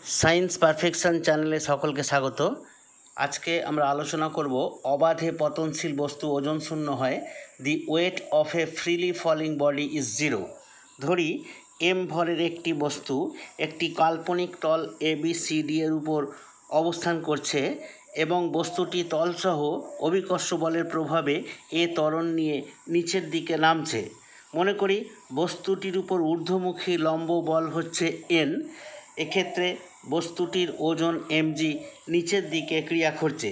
Science perfection चैनले सकल के स्वागत। आज के आमरा आलोचना करब अबाधे पतनशील वस्तु ओजन शून्य है the weight of a freely falling body is zero. धरी एम भरेर एकटी वस्तु एकटी काल्पनिक तल ए बी सी डी एर ऊपर अवस्थान करछे एबं वस्तुटी तलसह अभिकर्ष बलेर प्रभावे ए त्वरण निये नीचेर दिके नामछे। मने करी वस्तुटिर ऊपर ऊर्ध्वमुखी लम्ब बल हच्छे एन। एक्षेत्रे वस्तुटिर ओजन एमजी नीचेर दिके क्रिया करछे,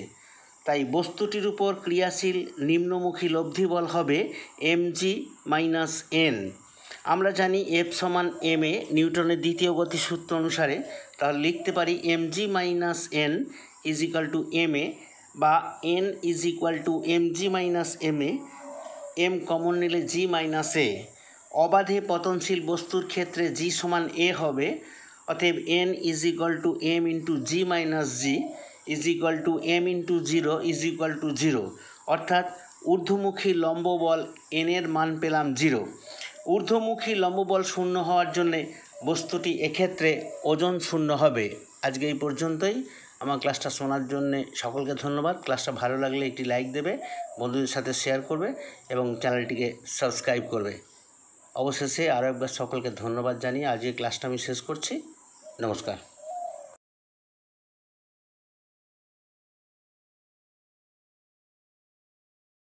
ताई वस्तुटिर ऊपर क्रियाशील निम्नमुखी लब्धि बल हबे एमजी माइनस एन। आमरा जानी एफ समान एम ए निउटনের द्वितीय गतिसूत्र अनुसारे, ताहले लिखते पारी M G minus N is equal to M A बा N is equal to M G minus M A. M common निले जी माइनस ए। अबाधे पतनशील वस्तुर क्षेत्रे जी समान ए हबे, अतएव N is equal to M into G minus G is equal to M into zero is equal to zero. अर्थात ऊर्ध्वमुखी लम्ब बल N एर मान पेलाम जिरो। ऊर्ध्वमुखी लम्ब बल शून्य हওয়ার জন্য वस्तुटी एक्षेत्रे ओजन शून्य हबे। आजके এই পর্যন্তই। আমার ক্লাসটা শোনার জন্য সকলকে ধন্যবাদ। ক্লাসটা ভালো লাগলে একটি লাইক দেবে, বন্ধুদের সাথে শেয়ার করবে এবং চ্যানেলটিকে সাবস্ক্রাইব করবে। অবশেষে আরও একবার সকলকে ধন্যবাদ জানিয়ে আজকে ক্লাসটা আমি শেষ করছি। নমস্কার।